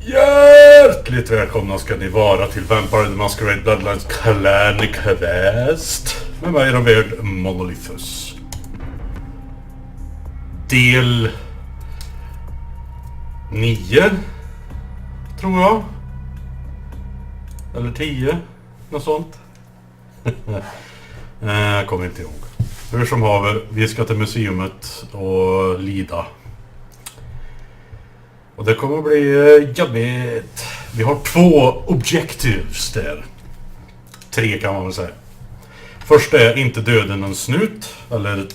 Hjärtligt välkomna ska ni vara till Vampire the Masquerade Bloodlines Quest med mig är med Monolithus. Del 9 tror jag. Eller 10, något sånt. Jag kommer inte ihåg. Hur som haver, vi ska till museumet och lida. Och det kommer bli jobbigt. Vi har 2 objectives där. 3 kan man väl säga. Första är inte döden en snut. Eller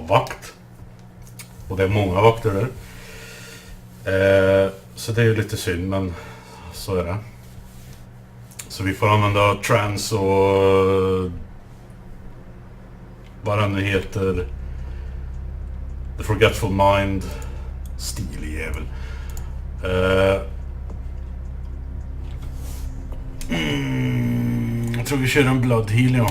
vakt. Och det är många vakter där. Så det är ju lite synd, men så är det. Så vi får använda trans och vad den heter. The Forgetful Mind. Stilig jävel. Jag tror vi kör en blood heal, ja.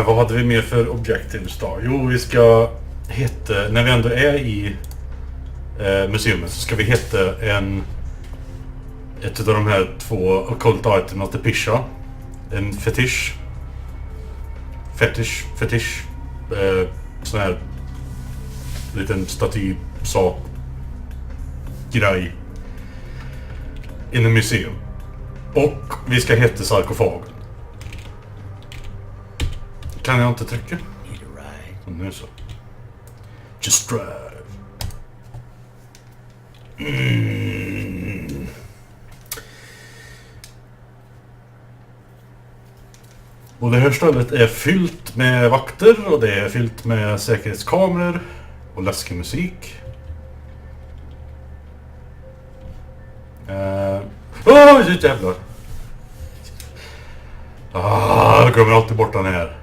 Vad hade vi mer för objectives då? Jo, vi ska hitta, när vi ändå är i museet så ska vi hitta ett av de här 2 occult items till pisha. En fetish sån här liten statysak grej inom museum. Och vi ska hitta sarkofagen. Kan jag inte trycka? Så nu så. Just drive. Och det här stället är fyllt med vakter och det är fyllt med säkerhetskameror och läskig musik. Jävlar. Jag kommer alltid bort den här.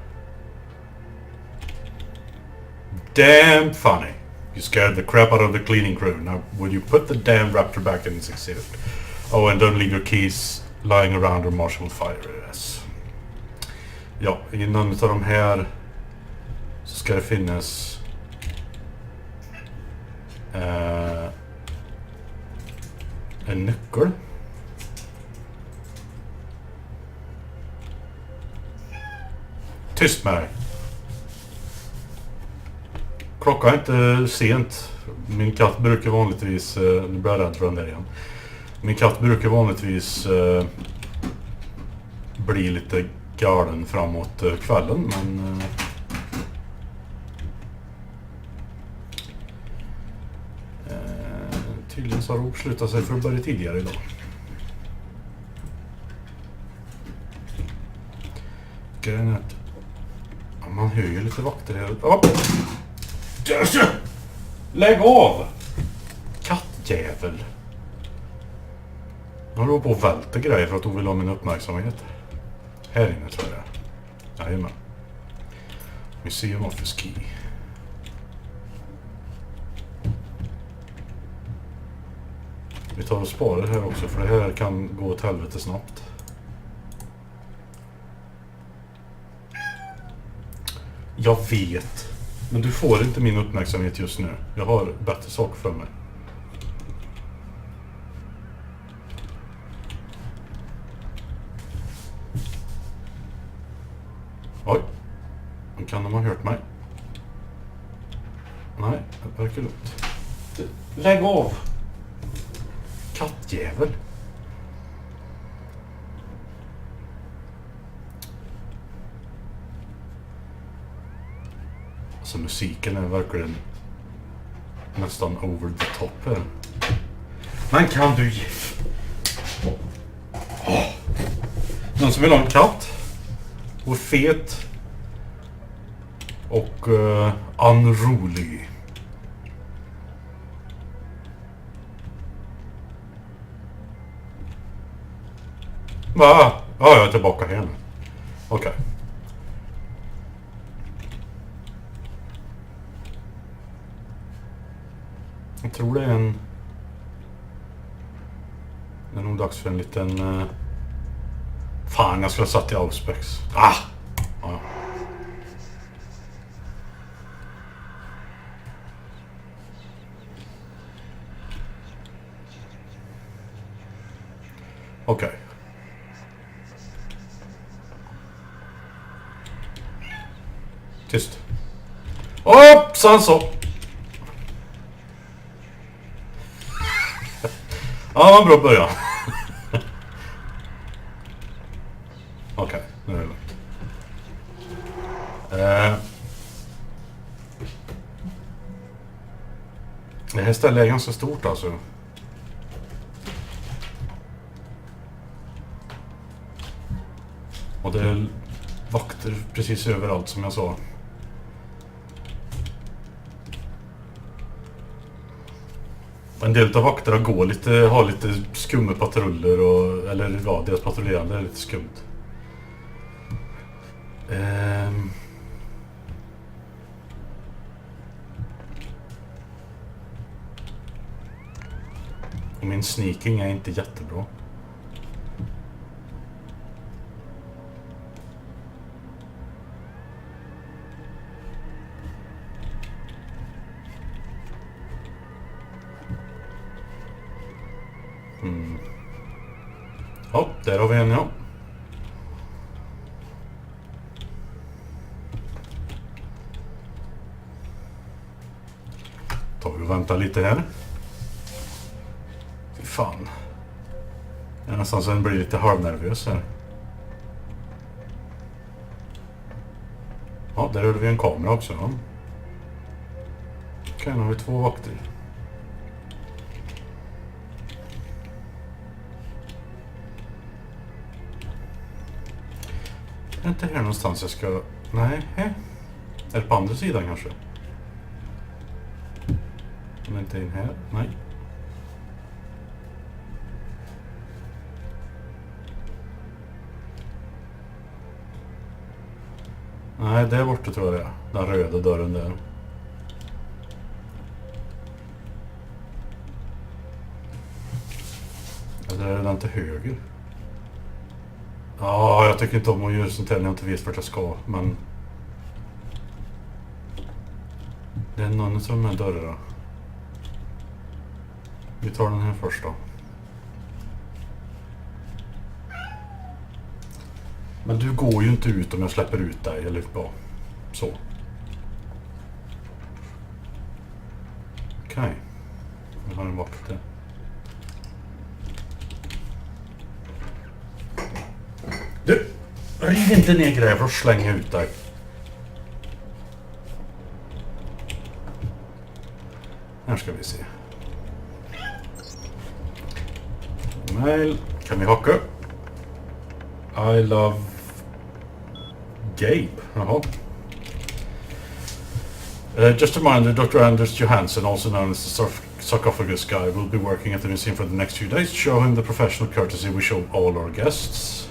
Damn funny. You scared the crap out of the cleaning crew. Now will you put the damn raptor back in its exhibit? Oh, and don't leave your keys lying around or marshal will fire. Yes. Ja, i någon av de här så ska det finnas en nyckel. Tyst med dig. Klockan är inte sent. Min katt brukar vanligtvis, nu blir jag rädd för den där igen. Min katt brukar vanligtvis bli lite galen framåt kvällen, men tydligen så har det uppslutat sig för att börja tidigare idag. Grejen är att man hör ju lite vakter här. Lägg av! Kattjävel. Han håller på att välta grejer för att hon vill ha min uppmärksamhet. Här inne tror jag. Jajamän. Museum of Ski. Vi tar och sparar här också, för det här kan gå åt helvete snabbt. Jag vet. Men du får inte min uppmärksamhet just nu. Jag har bättre saker för mig. Oj. Kan de ha hört mig? Nej, det verkar lugnt. Lägg av! Kattjävel. Alltså musiken är verkligen nästan over the top här. Men kan du ge... Någon som vill ha en katt? Och fet. Och unrolig. Va? Ja, jag är tillbaka här nu. Okej. Jag tror det är en... Det är nog dags för en liten... Fan, jag skulle ha satt i Auspex. Ja. Okej. Tyst. Hoppsan så! Ja, bra början. Okej, nu är det lugnt. Det här stället är ganska stort alltså. Och det är vakter precis överallt som jag sa. En del av vakterna går lite, har lite skumma patruller och, eller ja, deras patrullerande är lite skumt. Och min sneaking är inte jättebra. Ja, där har vi en, ja. Tar vi och väntar lite här. Fy fan. Jag är nästan så den blir lite halvnervös här. Ja, där hörde vi en kamera också. Ja. Okej, nu har vi 2 vakter. Är det inte här någonstans jag ska... Nej, är det på andra sidan kanske? Men inte in här, nej. Nej, där borta tror jag det är. Den röda dörren där. Eller är den till höger? Ja, jag tycker inte om att göra sånt här när jag inte vet vart jag ska, men... Det är någon av de här dörrarna. Vi tar den här först då. Men du går ju inte ut om jag släpper ut dig, eller bara så. Okej. Nu har den varit det. Du, riv inte ner grejer och släng ut dig. Här ska vi se. Mail. Kan vi hacka? I love Gabe. Jaha. Just a reminder, Dr. Anders Johansson, also known as the sarcophagus guy, will be working at the museum for the next few days. Show him the professional courtesy we show all our guests.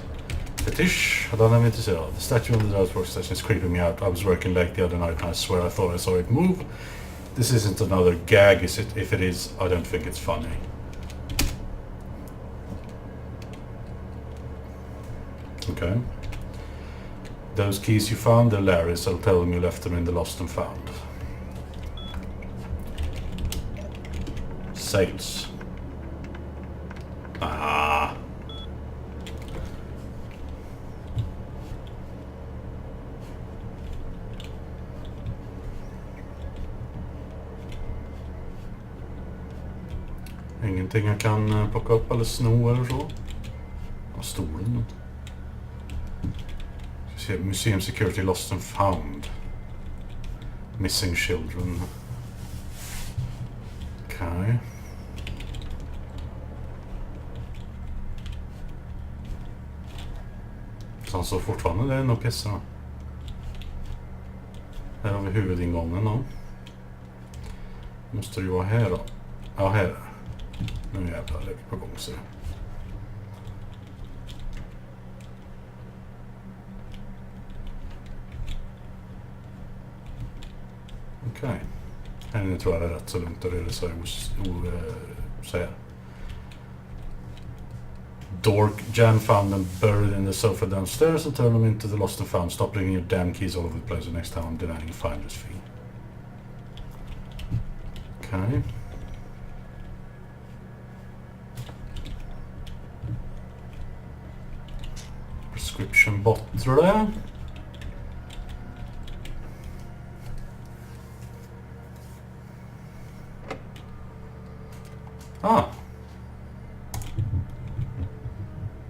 Fetish, I don't have intresserad. The statue on the dad's workstation is creeping me out. I was working late the other night and I swear I thought I saw it move. This isn't another gag, is it? If it is, I don't think it's funny. Okay. Those keys you found, they're Larry's. I'll tell them you left them in the lost and found. Sales. Ah. Ingenting jag kan plocka upp eller sno eller så. Ja, stolen. Museum security lost and found. Missing children. Okej. Så han står fortfarande där inne och pissar. Här har vi huvudingången då. Måste det ju vara här då. Ja, här. Nu jävlar är vi på gång så. Okej. Här nu tror jag det är rätt så lugnt och det är så här. Dork Jan found them buried in the sofa downstairs and turned them into the lost and found. Stop leaving your damn keys all over the place the next time I'm denying a finder's fee. Okej. description bot, tror det.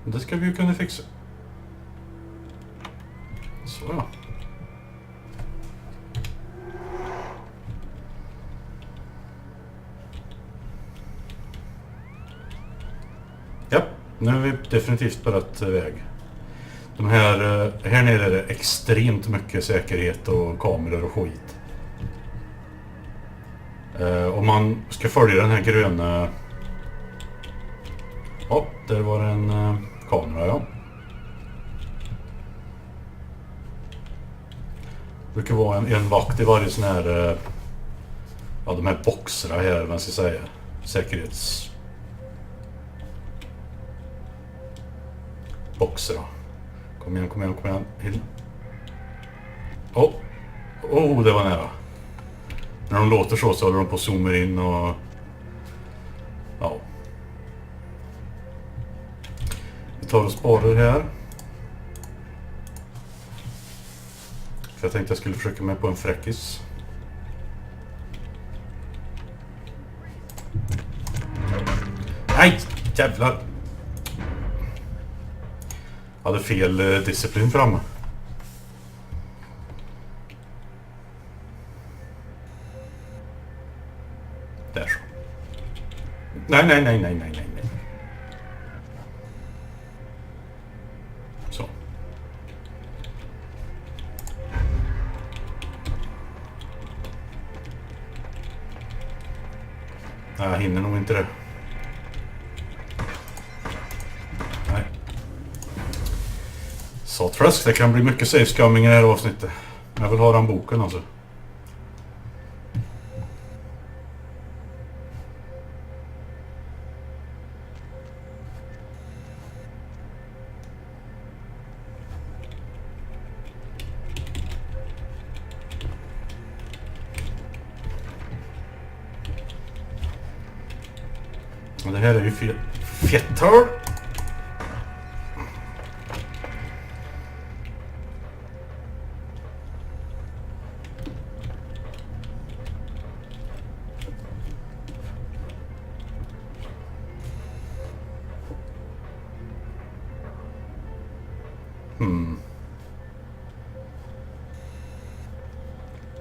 Det ska vi ju kunna fixa. Så ja. Ja, nu har vi definitivt börjat väg. De här nere är det extremt mycket säkerhet och kameror och skit. Om man ska följa den här gröna... Ja, där var det en kamera, ja. Det brukar vara en vakt i varje sån här... Ja, de här boxarna här, vad ska jag säga. Säkerhets... Boxarna. Kom igen, kom igen, kom igen. Det var nära. När de låter så håller de på att zooma in och... Ja. Vi tar och sparar här. För jag tänkte jag skulle försöka mig på en fräckis. Nej, jävlar. Jag hade fel disciplin framme. Där så. Nej. Så. Jag hinner nog inte det. Nej. Så trösk, det kan bli mycket safe-scumming i det här avsnittet. Jag vill ha den boken alltså. Och det här är ju fetter.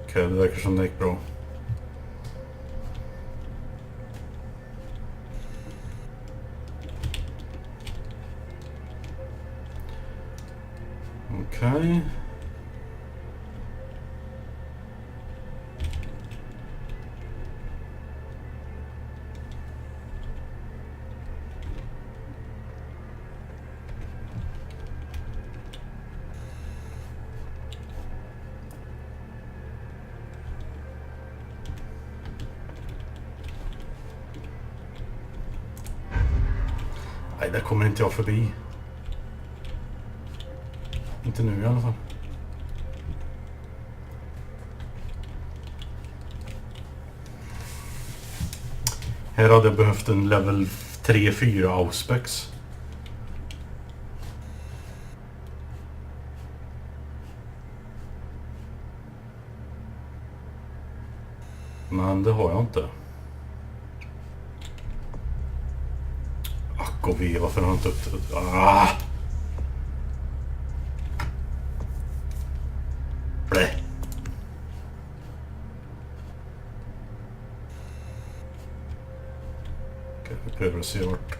Okej, det verkar som det gick bra. Okej. Nej, där kommer inte jag förbi. Inte nu i alla fall. Här hade jag behövt en level 3-4 auspex. Men det har jag inte. Ack och ve, varför har jag inte upp... Blä. Okej, vi prövar att se vart.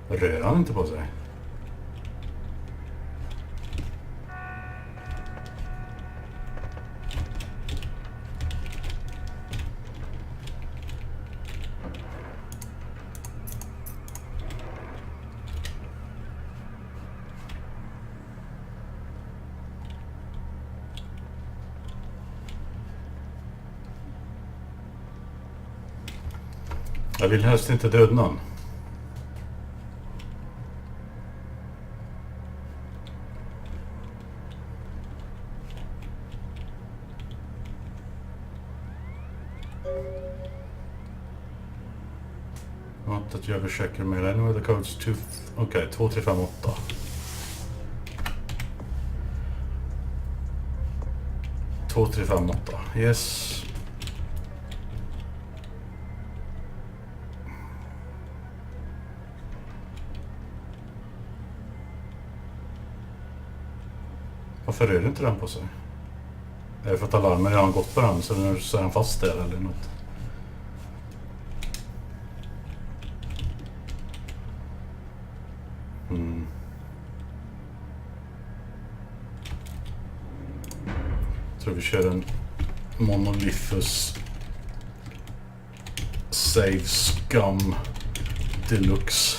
Rör han inte på sig? Jag vill helst inte döda någon. Not that you ever check your mail anyway. The code's 2... Okej, 2358. 2358. Yes. Varför är det inte den på sig? Är det för att alarmen redan gått på den så nu så är den fast där eller något? Jag tror vi kör en Monolithus Save Scum Deluxe.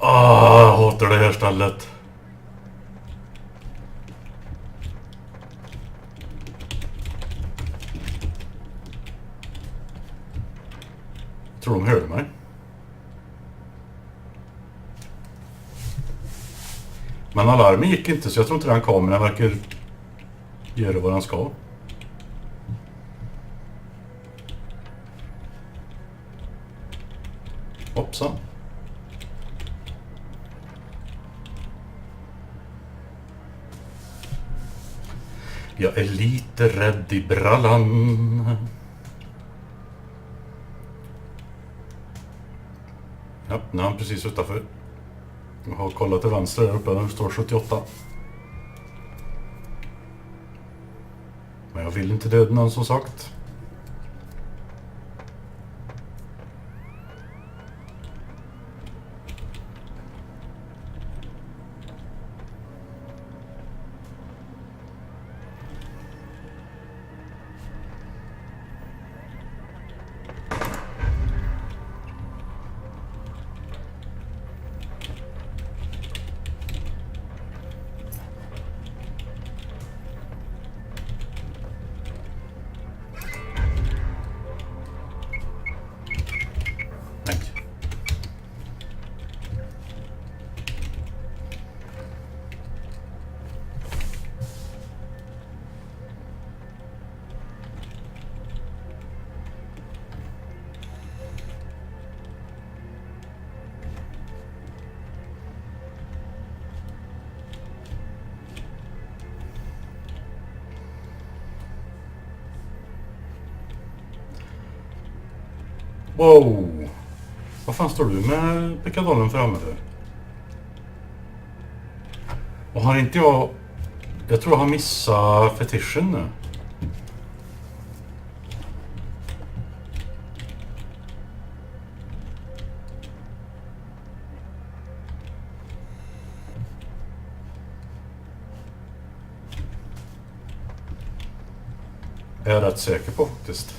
Jag hatar det här stället. Tror de hörde mig. Men alarmen gick inte så jag tror inte den kameran verkar göra vad den ska. Hoppsan. Jag är lite rädd i brallan. Ja, nu är han precis utanför. Jag har kollat till vänster där uppe, där står 78. Men jag vill inte döda någon som sagt. Wow! Vad fan står du med pickadollen framme för? Och har inte jag... Jag tror jag har missat fetischen nu. Jag är rätt säker på faktiskt.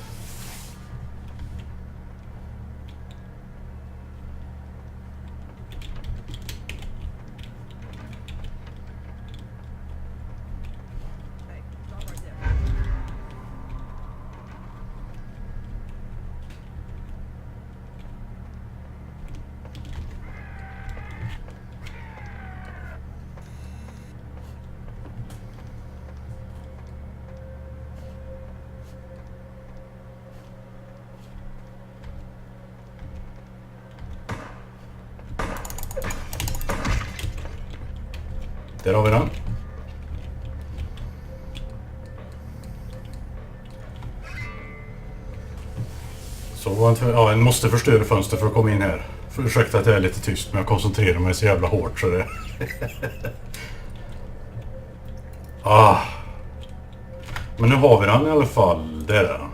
Där har vi den. Så en måste förstöra fönster för att komma in här. Ursäkta att jag är lite tyst men jag koncentrerar mig så jävla hårt så det... Men nu har vi den i alla fall. Där är den.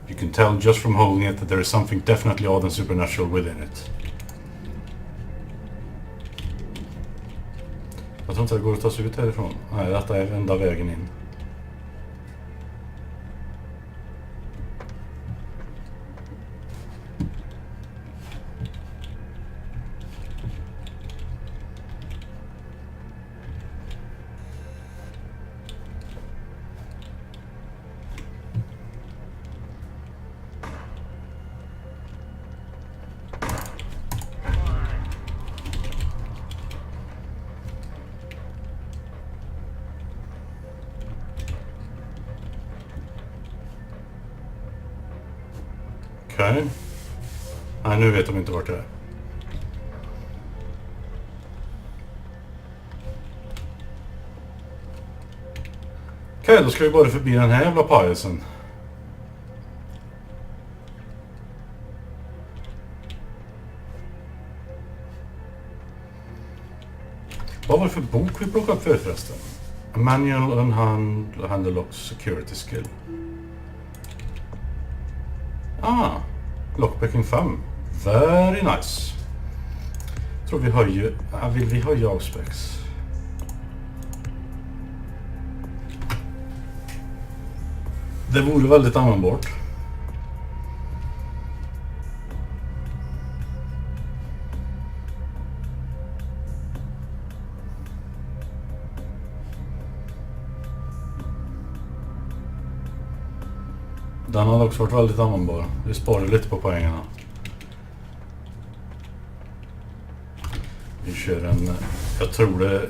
You can tell just from holding it that there is something definitely odd and supernatural within it. Jag tror inte det går att ta sig ut härifrån. Nej, detta är enda vägen in. Okej. Nej, nu vet de inte vart det är. Okej, då ska vi bara förbi den här jävla pajasen. Vad var det för bok vi plockade upp förresten? A manual on handle lock security skill. Lockpicking 5. Very nice. Tror vi höjer... vill vi höja avspex? Det vore väldigt användbart. Den hade också varit väldigt användbar. Vi sparar lite på poängerna. Vi kör en...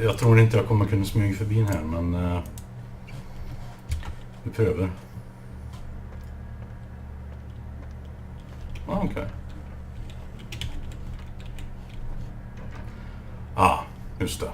Jag tror inte jag kommer kunna smyga förbi den här, men... vi prövar. Okej. Just det.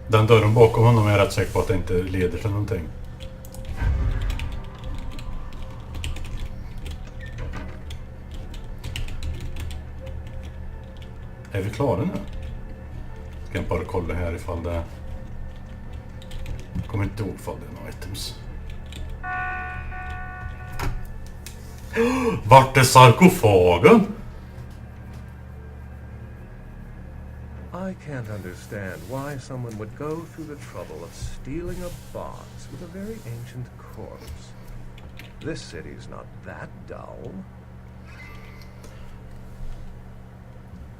Den dörren bakom honom är jag rätt säker på att det inte leder till någonting. Är vi klara nu? Ska jag bara kolla här ifall det... Jag kommer inte ihåg ifall det är några items. Vart är sarkofagen? I can't understand why someone would go through the trouble of stealing a box with a very ancient corpse. This city's not that dull.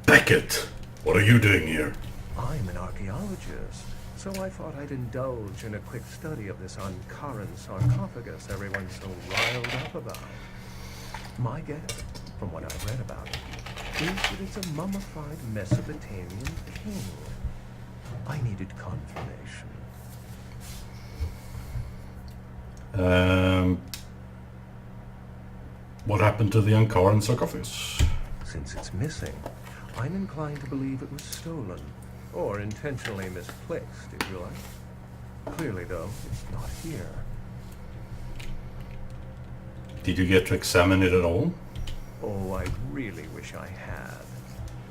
Beckett, what are you doing here? I'm an archaeologist, so I thought I'd indulge in a quick study of this Ankaran sarcophagus everyone's so riled up about. My guess, from what I've read about it, is that it's a mummified Mesopotamian king. I needed confirmation. What happened to the Ankaran sarcophagus? Since it's missing, I'm inclined to believe it was stolen, or intentionally misplaced, if you like. Clearly, though, it's not here. Did you get to examine it at all? Oh, I really wish I had.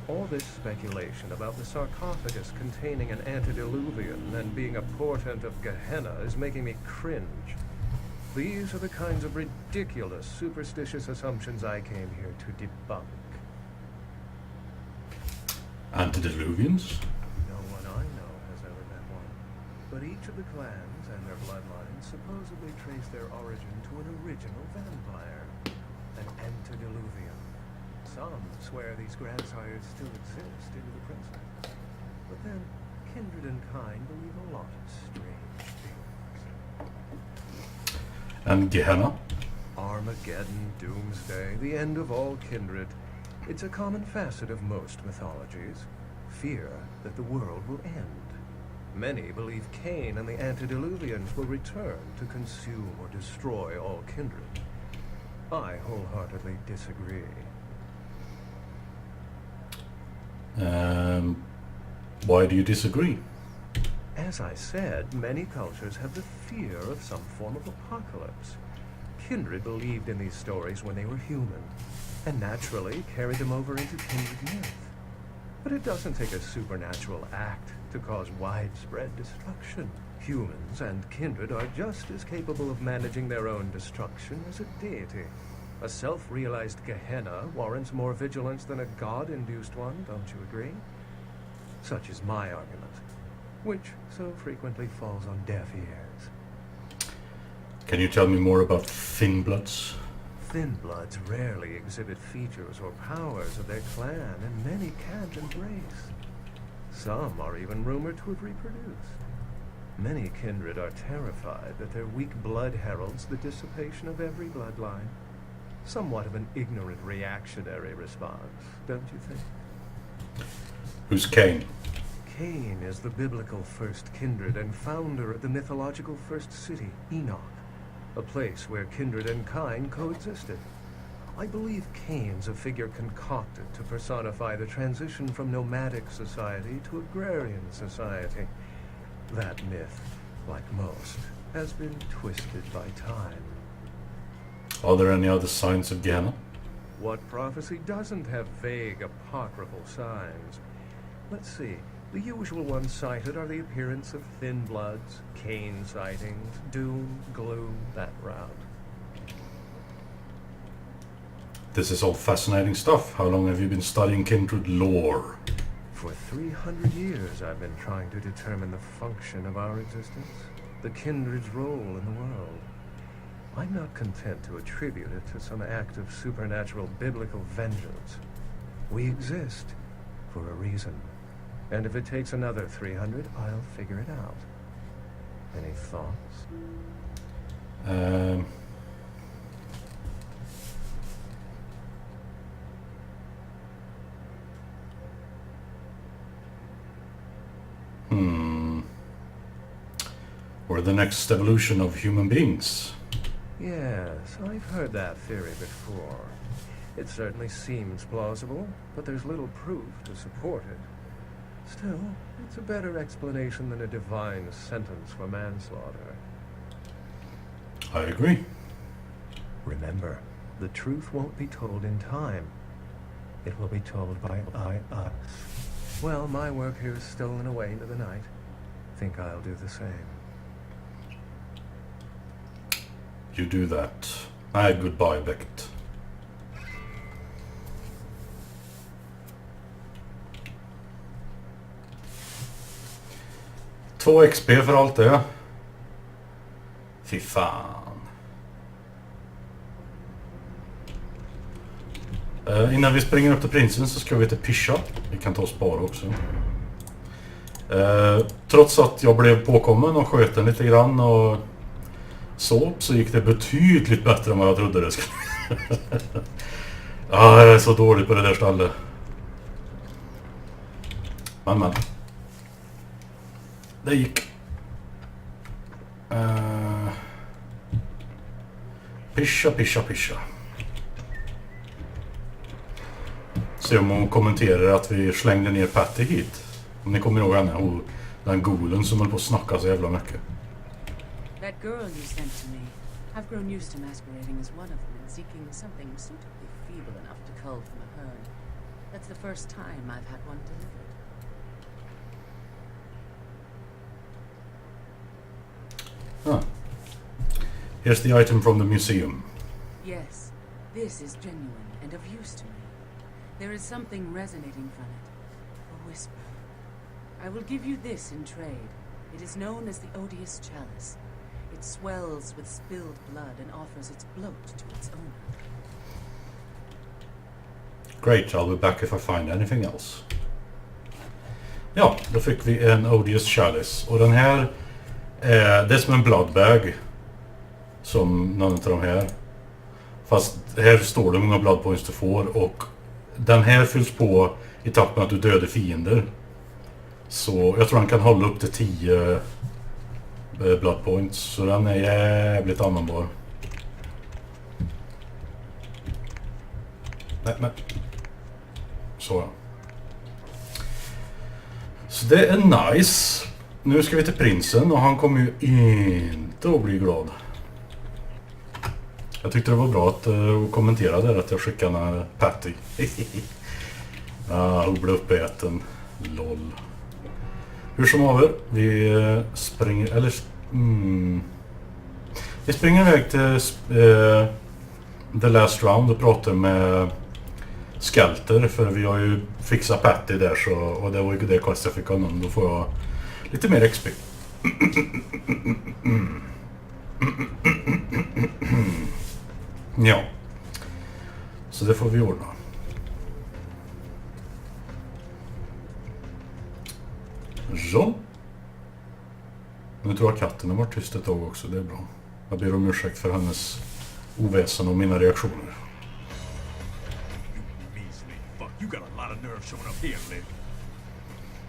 All this speculation about the sarcophagus containing an antediluvian and being a portent of Gehenna is making me cringe. These are the kinds of ridiculous, superstitious assumptions I came here to debunk. Antediluvians? No one I know has ever met one. But each of the clans and their bloodlines supposedly trace their origin to an original vampire, an antediluvian. Some swear these grandsires still exist into the present. But then, kindred and kind believe a lot of strange things. And Gehenna? Armageddon, doomsday, the end of all kindred. It's a common facet of most mythologies. Fear that the world will end. Many believe Cain and the antediluvians will return to consume or destroy all kindred. I wholeheartedly disagree. Why do you disagree? As I said, many cultures have the fear of some form of apocalypse. Kindred believed in these stories when they were human, and naturally carried them over into kindred myth. But it doesn't take a supernatural act to cause widespread destruction. Humans and kindred are just as capable of managing their own destruction as a deity. A self-realized Gehenna warrants more vigilance than a god-induced one, don't you agree? Such is my argument, which so frequently falls on deaf ears. Can you tell me more about Thin Bloods? Thin Bloods rarely exhibit features or powers of their clan, and many can't embrace. Some are even rumored to have reproduced. Many kindred are terrified that their weak blood heralds the dissipation of every bloodline. Somewhat of an ignorant reactionary response, don't you think? Who's Cain? Cain is the biblical first kindred and founder of the mythological first city, Enoch, a place where kindred and kind coexisted. I believe Cain's a figure concocted to personify the transition from nomadic society to agrarian society. That myth, like most, has been twisted by time. Are there any other signs of Gehenna? What prophecy doesn't have vague apocryphal signs? Let's see. The usual ones cited are the appearance of thin bloods, Cain sightings, doom, gloom, that route. This is all fascinating stuff. How long have you been studying kindred lore? For 300 years I've been trying to determine the function of our existence, the kindred's role in the world. I'm not content to attribute it to some act of supernatural biblical vengeance. We exist for a reason. And if it takes another 300, I'll figure it out. Any thoughts? We're the next evolution of human beings. Yes, I've heard that theory before. It certainly seems plausible, but there's little proof to support it. Still, it's a better explanation than a divine sentence for manslaughter. I agree. Remember, the truth won't be told in time. It will be told by us. Well, my work here is stolen away into the night. Think I'll do the same. You do that. Goodbye, Beckett. Två XP för allt det. Fy fan. Innan vi springer upp till prinsen så ska vi till Pisha. Vi kan ta och spara också. Trots att jag blev påkommen och sköt den lite grann och så gick det betydligt bättre än vad jag trodde det skulle. Jag är så dålig på det där stallet. Men. Det gick. Pisha. Se om hon kommenterar att vi slängde ner Patty hit. Om ni kommer ihåg henne, den golen som höll på att snacka så jävla mycket. That girl you sent to me. I've grown used to masquerading as one of them and seeking something suitably feeble enough to cull from a herd. That's the first time I've had one delivered. Here's the item from the museum. Yes, this is genuine and of use to me. There is something resonating from it. A whisper. I will give you this in trade. It is known as the odious chalice. It swells with spilled blood and offers its bloat to its owner. Great, I'll be back if I find anything else. Ja, då fick vi en odious chalice. Och den här, det är som en bloodbag. Som någon av de här. Fast här står det hur många blood points du får. Och den här fylls på i takt med att du dödar fiender. Så jag tror han kan hålla upp till 10 blood points. Så den är jävligt användbar. Nej, men. Så. Så det är nice. Nu ska vi till prinsen och han kommer ju inte att bli glad. Jag tyckte det var bra att kommentera där att jag skickade en Patty. Hon blev uppäten. Lol. Hur som haver, vi springer, vi springer iväg till The Last Round och pratar med Skelter, för vi har ju fixat Patty där, så, och det var ju det quest jag fick av någon. Då får jag lite mer XP. Ja, så det får vi ordna. så. Nu tror jag katten har varit tyst ett tag också, det är bra. Jag ber om ursäkt för hennes oväsen och mina reaktioner.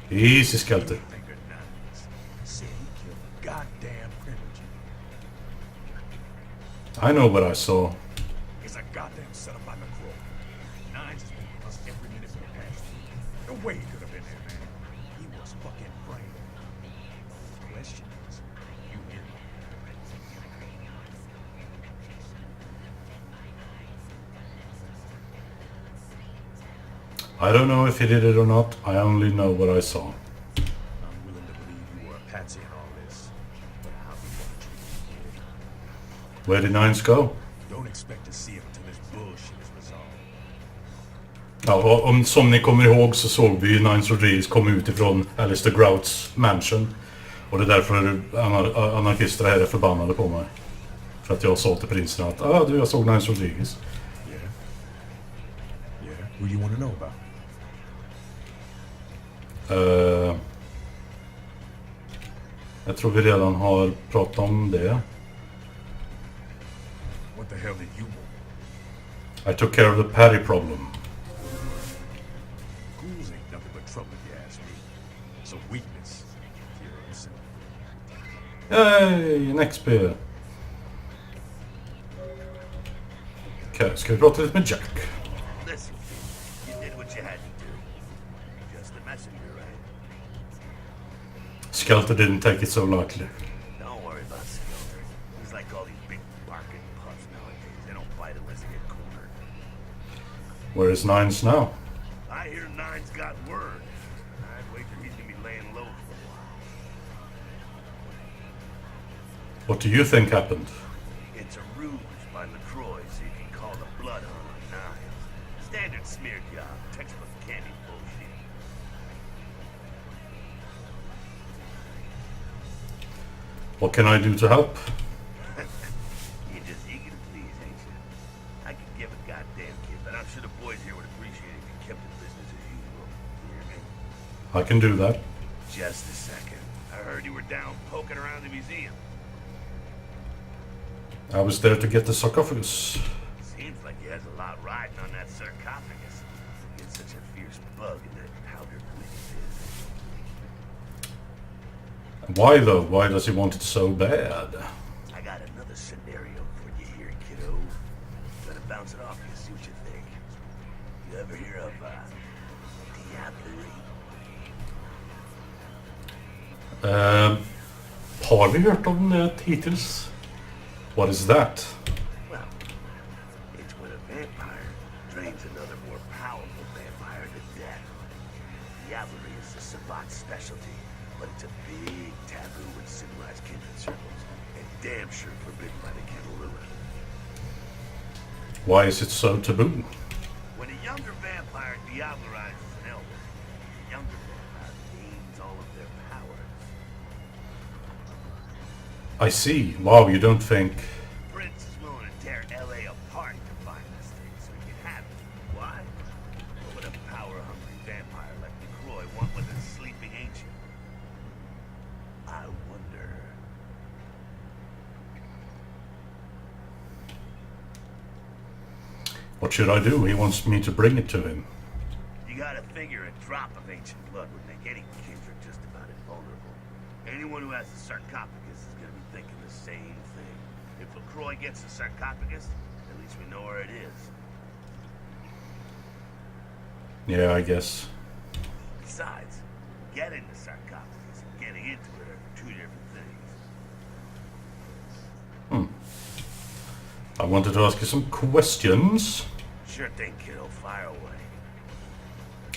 Easy, Skelter. I know what I saw. It's a goddamn setup by McCroy. Nines has been with us every minute for the past week. No way he could have been there, man. He was fucking brain. The question is, you hear me? I don't know if he did it or not. I only know what I saw. I'm willing to believe you were a patsy in all this. But how we want to treat you. Where did Nines go? Don't expect to see him until this bullshit is resolved. Ja, som ni kommer ihåg så såg vi Nines Rodriguez komma ut ifrån Alistair Grouts mansion. Och det är därför anarkister här är förbannade på mig. För att jag sa till prinsen att jag såg Nines Rodriguez. Yeah. Who you want to know about? Jag tror vi redan har pratat om det. What the hell did you want? I took care of the Paddy problem. Ghouls ain't nothing but trouble if you ask me. It's a weakness. You're innocent. Yay, en XP. Okej, ska vi prata lite med Jack? Listen, you did what you had to do. Just a messenger, right? Skelter didn't take it so lightly. Don't worry about Skelter. He's like all these big barking pups nowadays. They don't bite unless they get cornered. Where is Nines now? I hear Nine's got word. I'd wager he's gonna be laying low for a while. What do you think happened? It's a ruse by LaCroix so you can call the blood on Niles. Standard smear job. Textbook candy bullshit. What can I do to help? You're just eager to please, ain't you? I could give a goddamn kid, but I'm sure the boys here would appreciate it if you kept it business as usual. You hear me? I can do that. Just a second. I heard you were down poking around the museum. I was there to get the sarcophagus. Seems like he has a lot riding on that sarcophagus. It's such a fierce bug in that powdered wig of his. Why though? Why does he want it so bad? I got another scenario for you here, kiddo. Gonna bounce it off you, see what you think. You ever hear of, diablerie? Har vi hört om det hittills? What is that? Well, it's when a vampire drains another more powerful vampire to death. Diablerie is the Sabbat's specialty, but it's a big taboo in civilized kindred circles, and damn sure forbidden by the Kenalua. Why is it so taboo? When a younger vampire diablerizes an elder, the younger vampire gains all of their powers. I see. Wow, you don't think... Prince is willing to tear LA apart to find this thing so he can have it. Why? What would a power-hungry vampire like LaCroix want with a sleeping ancient? I wonder. What should I do? He wants me to bring it to him. You gotta figure a drop of ancient blood would make any kindred just about invulnerable. Anyone who has a sarcophagus is gonna be thinking the same thing. If LaCroix gets the sarcophagus, at least we know where it is. Yeah, I guess. Besides, getting the sarcophagus and getting into it are two different things. I wanted to ask you some questions. Sure thing, kiddo. Fire away.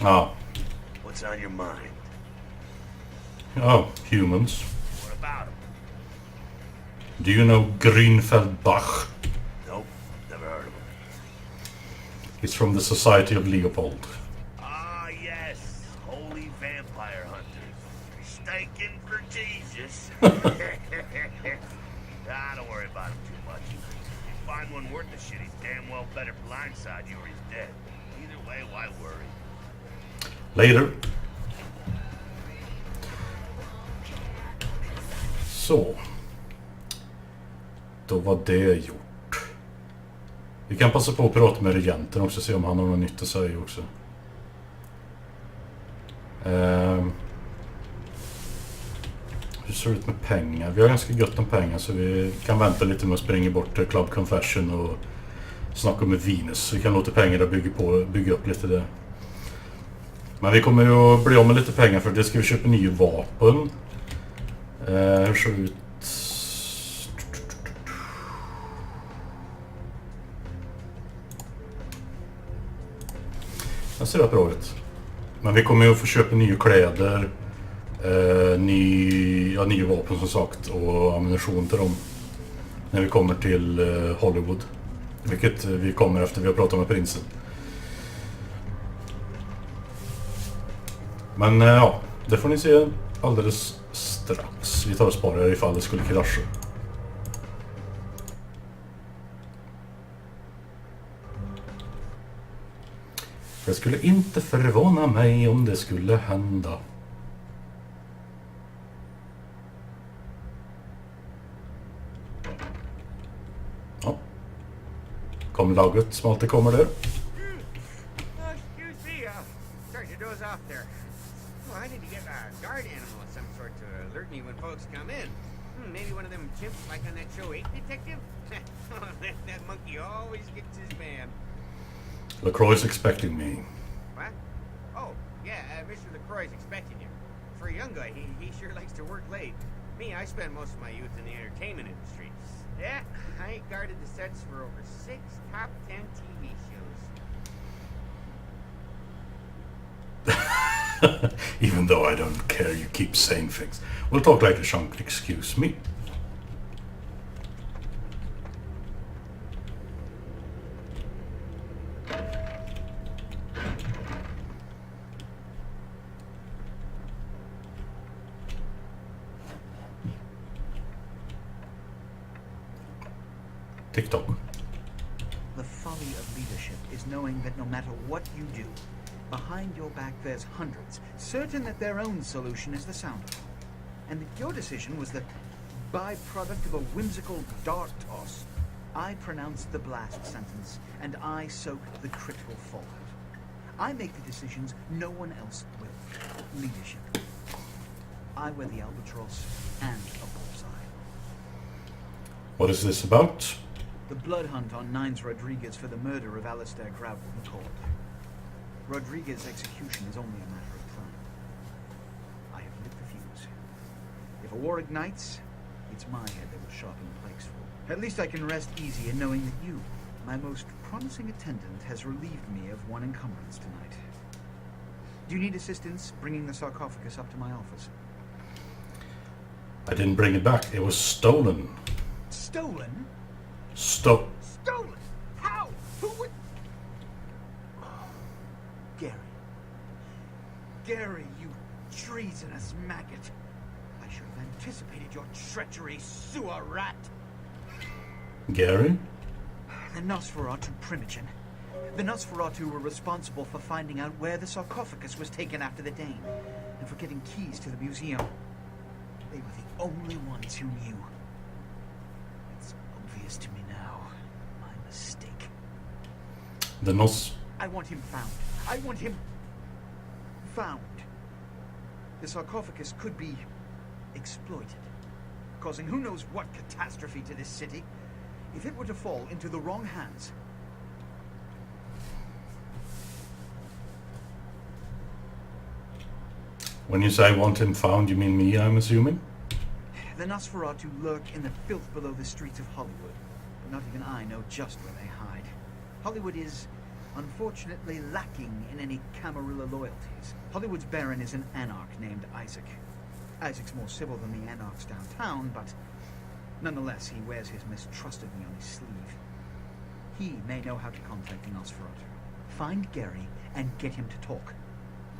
Ah. What's on your mind? Oh, humans. What about them? Do you know Greenfeld Bach? Nope. Never heard of him. He's from the Society of Leopold. Ah, yes. Holy vampire hunters. Staking for Jesus. Ah, don't worry about him too much. If you find one worth the shit, he's damn well better blindside you or he's dead. Either way, why worry? Later. Så. Då var det gjort. Vi kan passa på att prata med regenten också, se om han har något nytt att säga också. Hur ser det ut med pengar? Vi har ganska gott om pengar så vi kan vänta lite med att springa bort till Club Confession och snacka med Venus. Vi kan låta pengarna bygga upp lite där. Men vi kommer ju att bli om med lite pengar för det ska vi köpa nya vapen. Hur ser det ut? Det ser rätt bra ut. Men vi kommer ju att få köpa nya kläder. Nya vapen som sagt och ammunition till dem när vi kommer till Hollywood, vilket vi kommer efter vi har pratat med prinsen. Men ja, det får ni se alldeles strax. Vi tar och sparar ifall det skulle krascha. Det skulle inte förvåna mig om det skulle hända. Kom laget som alltid kommer där. Excuse me, sorry to doze off there. Well, I need to get a guard animal of some sort to alert me when folks come in. Maybe one of them chimps like on that show 8 Detective? that monkey always gets his man. LaCroix's expecting me. What? Oh, yeah, Mr. LaCroix's expecting you. For a young guy, he sure likes to work late. Me, I spend most of my youth in the entertainment industry. Yeah, I guarded the sets for over 6 top 10 TV shows. Even though I don't care, you keep saying things. We'll talk later, Sean. Excuse me. TikTok. The folly of leadership is knowing that no matter what you do, behind your back there's hundreds, certain that their own solution is the sounder. And that your decision was the byproduct of a whimsical dart toss. I pronounced the blast sentence, and I soaked the critical fallout. I make the decisions no one else will. Leadership. I wear the albatross and a bullseye. What is this about? The blood hunt on Nines Rodriguez for the murder of Alistair Grauble McCord. Rodriguez's execution is only a matter of time. I have lit the fuse. If a war ignites, it's my head that will sharpen the pikes for. At least I can rest easy in knowing that you, my most promising attendant, has relieved me of one encumbrance tonight. Do you need assistance bringing the sarcophagus up to my office? I didn't bring it back. It was stolen. Stolen? Stolen. How? Who would... Gary. Gary, you treasonous maggot. I should have anticipated your treachery, sewer rat. Gary? The Nosferatu Primogen. The Nosferatu were responsible for finding out where the sarcophagus was taken after the Dane, and for getting keys to the museum. They were the only ones who knew. It's obvious to me now. My mistake. The Nos... I want him found. I want him... found. The sarcophagus could be exploited, causing who knows what catastrophe to this city. If it were to fall into the wrong hands... When you say want him found, you mean me, I'm assuming? The Nosferatu lurk in the filth below the streets of Hollywood, but not even I know just where they hide. Hollywood is, unfortunately, lacking in any Camarilla loyalties. Hollywood's baron is an anarch named Isaac. Isaac's more civil than the anarchs downtown, but nonetheless, he wears his mistrusted me on his sleeve. He may know how to contact the Nosferatu. Find Gary and get him to talk.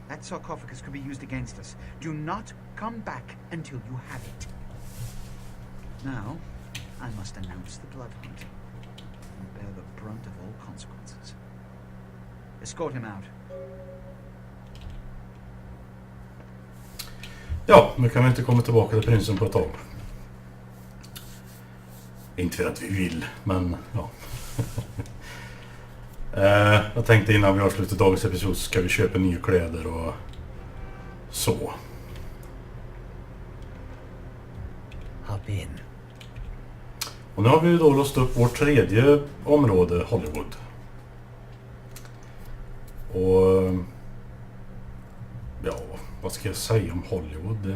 That sarcophagus could be used against us. Do not come back until you have it. Now, I must announce the blood hunt and bear the brunt of all consequences. Escort him out. Ja, nu kan vi inte komma tillbaka till prinsen på ett tag. Inte för att vi vill, men ja. Jag tänkte innan vi avslutar dagens episod så ska vi köpa nya kläder och så. Hop in. Och nu har vi då låst upp vårt tredje område, Hollywood. Och ja, vad ska jag säga om Hollywood?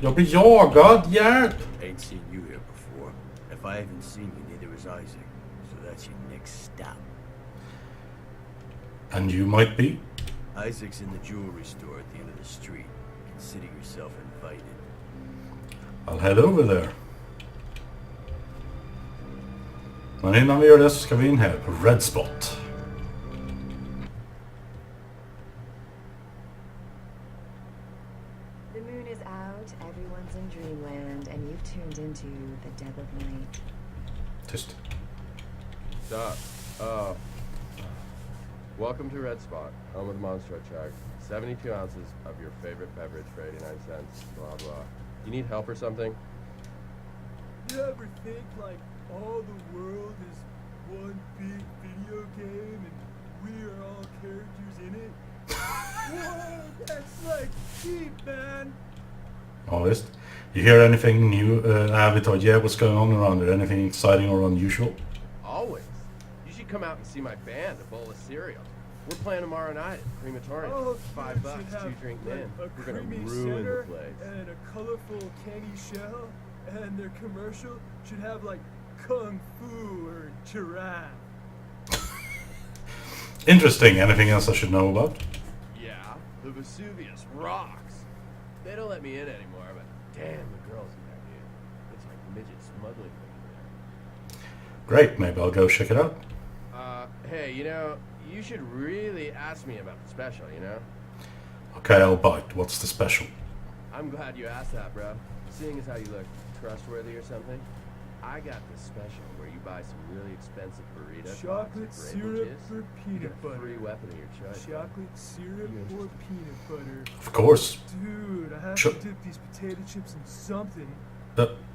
Jag blir jagad, hjälp! Ain't seen you here before. If I haven't seen you, neither has Isaac. So that's your next stop. And you might be? Isaac's in the jewelry store at the end of the street. Consider yourself invited. I'll head over there. Men innan vi gör det så ska vi in här på Red Spot. The moon is out, everyone's in dreamland, and you've tuned into the dead of night. Tyst. Welcome to Red Spot, home of the Monster Check. 72 ounces of your favorite beverage for 89 cents, blah blah. You need help or something? You ever think like all the world is one big video game and we are all characters in it? Whoa, that's like deep, man! Ja, visst. You hear anything new, Avatar? Yeah, what's going on around there? Anything exciting or unusual? Always. You should come out and see my band, A Bowl of Cereal. We're playing tomorrow night at Crematorium. Oh, $5, 2 drink like men. a We're gonna creamy ruin center the place. and a colorful candy shell, and their commercial should have like kung fu or giraffe. Interesting. Anything else I should know about? Yeah, the Vesuvius rocks. They don't let me in anymore, but damn, the girls in there, dude. It's like midget smuggling in there. Great. Maybe I'll go check it out. Hey, you know, you should really ask me about the special, you know? Okay, I'll bite. What's the special? I'm glad you asked that, bro. Seeing as how you look trustworthy or something, I got this special where you buy some really expensive burritos. Chocolate syrup or peanut butter? Free weapon of your choice. Chocolate syrup or peanut butter? Of course. Dude, I have Sure. to dip these potato chips in something.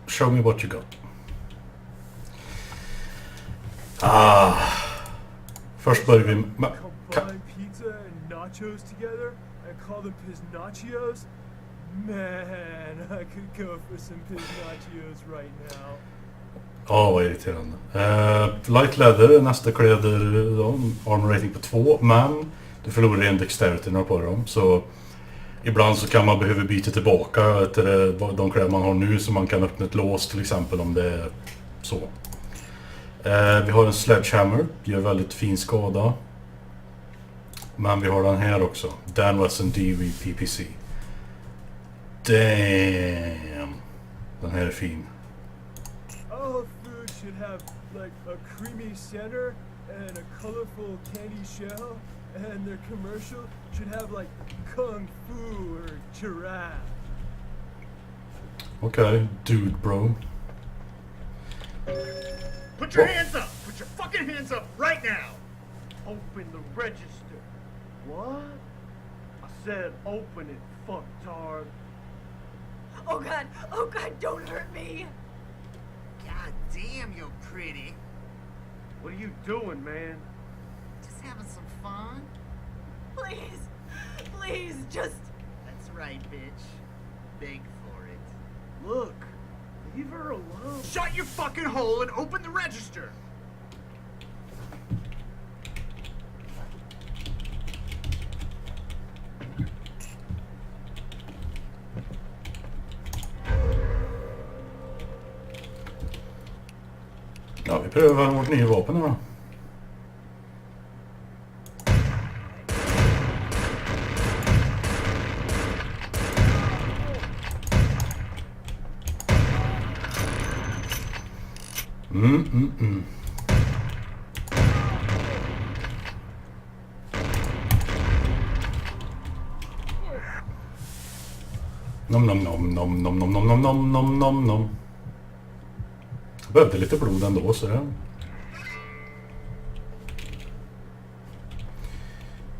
Show me what you got. Först börjar vi med... Combine pizza and nachos together and call them piznachios? Man, I could go for some piznachios right now. Ja, vad irriterande. Light leather, nästa kläder, de har en rating på 2, men du förlorar en dexterity när du har på dem. Så ibland så kan man behöva byta tillbaka till de kläder man har nu så man kan öppna ett lås till exempel om det är så. Vi har en sledgehammer, gör väldigt fin skada. Men vi har den här också. Dan Wesson DV PPC. Damn. Den här är fin. All food should have like a creamy center and a colorful candy shell, and their commercial should have like kung fu or giraffe. Okay, dude bro. Put your hands up! Put your fucking hands up right now! Open the register. What? I said open it, fucktard. Oh God, don't hurt me! God damn, you're pretty. What are you doing, man? Just having some fun? Please, just... That's right, bitch. Beg for it. Look, leave her alone. Shut your fucking hole and open the register! Ja, vi prövar vårt nya vapen nu då. Nom nom nom nom nom nom nom nom nom nom nom nom. Jag behövde lite blod ändå så det...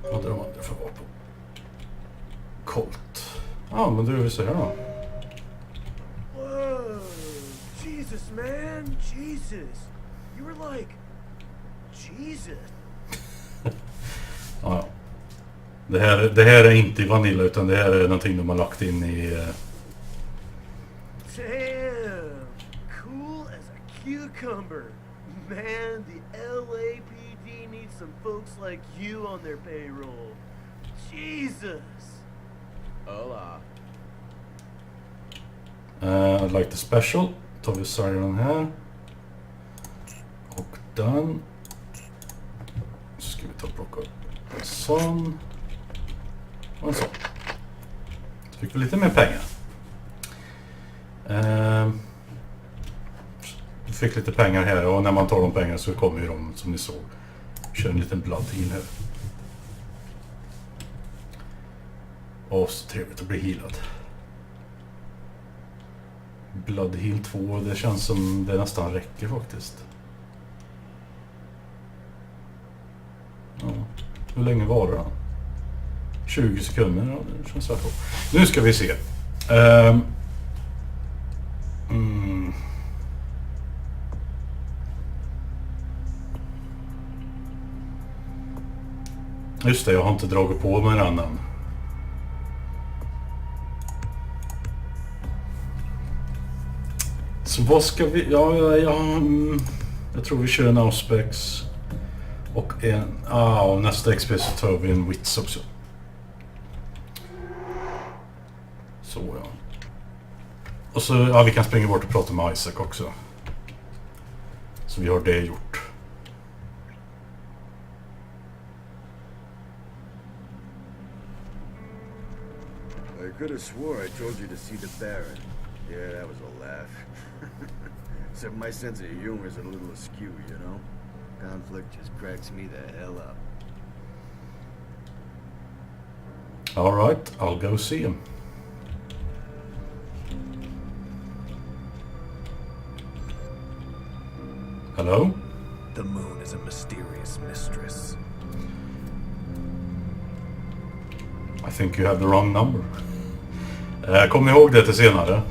Vad hade de andra för vapen? Colt. Ja, men du vill se här då. Whoa! Jesus, man! Jesus! You were like... Jesus! Ja. Det här är inte i Vanilla, utan det här är någonting de har lagt in i... Damn! Cool as a cucumber! Man, the LAPD needs some folks like you on their payroll. Jesus! Hola. I'd like the special. Tar vi säljer den här. Och den. Så ska vi ta och plocka upp en sån. Och en sån. Så fick vi lite mer pengar. Vi fick lite pengar här, och när man tar de pengarna så kommer ju de, som ni såg. Kör en liten blood heal här. Åh, så trevligt att bli healad. Blood heal 2, det känns som det nästan räcker faktiskt. Ja. Hur länge var det då? 20 sekunder, ja, det känns rätt bra. Nu ska vi se. Just det, jag har inte dragit på mig den än. Så vad ska vi... jag tror vi kör en Auspex. Och en... och nästa XP så tar vi en Wits också. Så ja. Och så, vi kan springa bort och prata med Isaac också. Så vi har det gjort. I could have swore I told you to see the Baron. Yeah, that was a laugh. Except my sense of humor is a little askew, you know? Conflict just cracks me the hell up. Alright, I'll go see him. Hello? The moon is a mysterious mistress. I think you have the wrong number. Kom ihåg det till senare.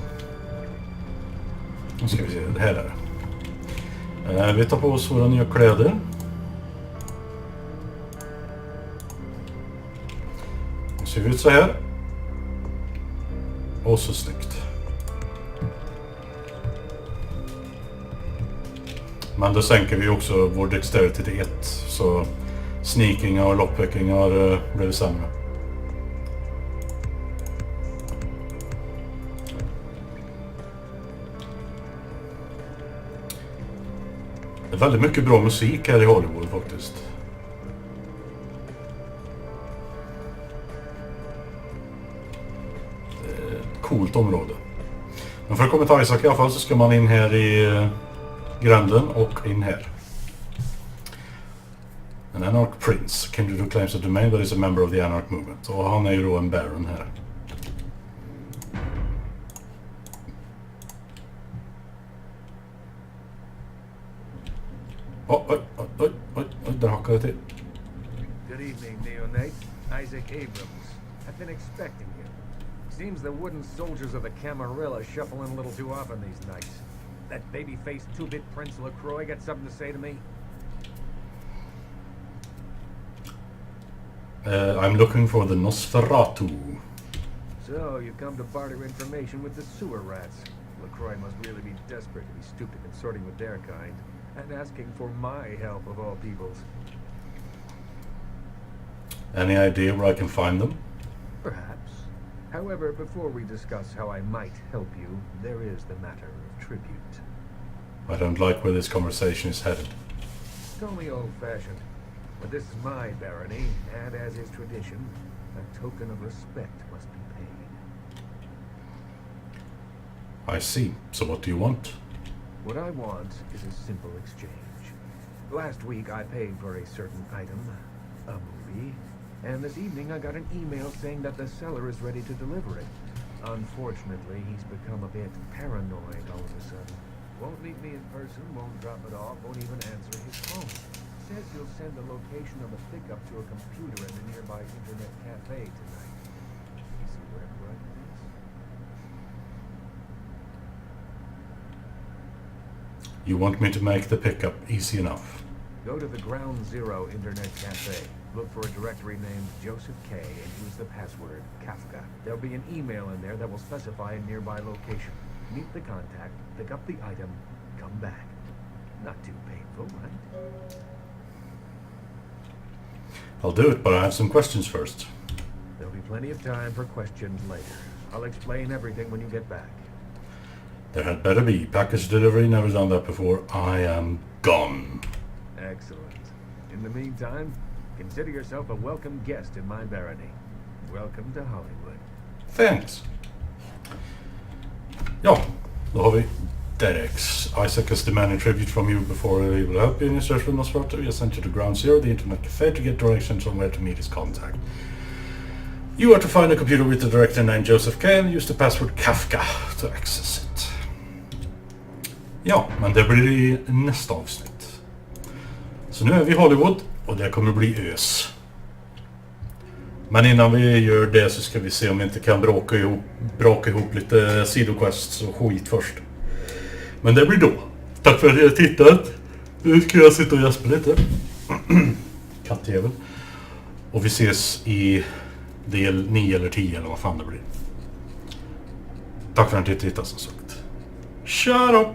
Nu ska vi se, det här är det. Vi tar på oss våra nya kläder. Nu ser vi ut så här. Och så snyggt. Men då sänker vi också vår dexterity till 1. Så sneaking och lockpicking har blivit sämre. Det är väldigt mycket bra musik här i Hollywood faktiskt. Det är ett coolt område. Men för att komma till Isaac i alla fall så ska man in här i gränden och in här. An Anarch Prince. Kindred who claims a domain but is a member of the Anarch movement. Och han är ju då en Baron här. Oj, där hackade det till. Good evening, Neonate. Isaac Abrams. I've been expecting you. Seems the wooden soldiers of the Camarilla shuffle in a little too often these nights. That baby-faced two-bit Prince LaCroix got something to say to me? I'm looking for the Nosferatu. So, you come to barter information with the sewer rats. LaCroix must really be desperate to be stupid and sorting with their kind. And asking for my help of all peoples. Any idea where I can find them? Perhaps. However, before we discuss how I might help you, there is the matter of tribute. I don't like where this conversation is headed. Call me old-fashioned, but this is my barony, and as is tradition, a token of respect must be paid. I see. So what do you want? What I want is a simple exchange. Last week I paid for a certain item, a movie, and this evening I got an email saying that the seller is ready to deliver it. Unfortunately, he's become a bit paranoid all of a sudden. Won't meet me in person, won't drop it off, won't even answer his phone. Says he'll send the location of the pickup to a computer in the nearby internet cafe tonight. He where Blood is? You want me to make the pickup easy enough? Go to the Ground Zero Internet Cafe. Look for a directory named Joseph K. and use the password Kafka. There'll be an email in there that will specify a nearby location. Meet the contact, pick up the item, come back. Not too painful, right? I'll do it, but I have some questions first. There'll be plenty of time for questions later. I'll explain everything when you get back. There had better be. Package delivery, never done that before. I am gone. Excellent. In the meantime, consider yourself a welcome guest in my barony. Welcome to Hollywood. Thanks. Ja, då har vi Derex. Isaac has demanded tribute from you before he will help you in your search for Nosferatu. He has sent you to Ground Zero, the internet cafe, to get directions on where to meet his contact. You are to find a computer with the director named Joseph K and use the password Kafka to access it. Ja, men det blir i nästa avsnitt. Så nu är vi i Hollywood och det kommer bli ös. Men innan vi gör det så ska vi se om vi inte kan braka ihop lite sidoquests och skit först. Men det blir då. Tack för att ni har tittat. Nu ska jag sitta och jäspa lite. Kattdjur. Och vi ses i del 9 eller 10 eller vad fan det blir. Tack för att ni har tittat som sagt. Shut up!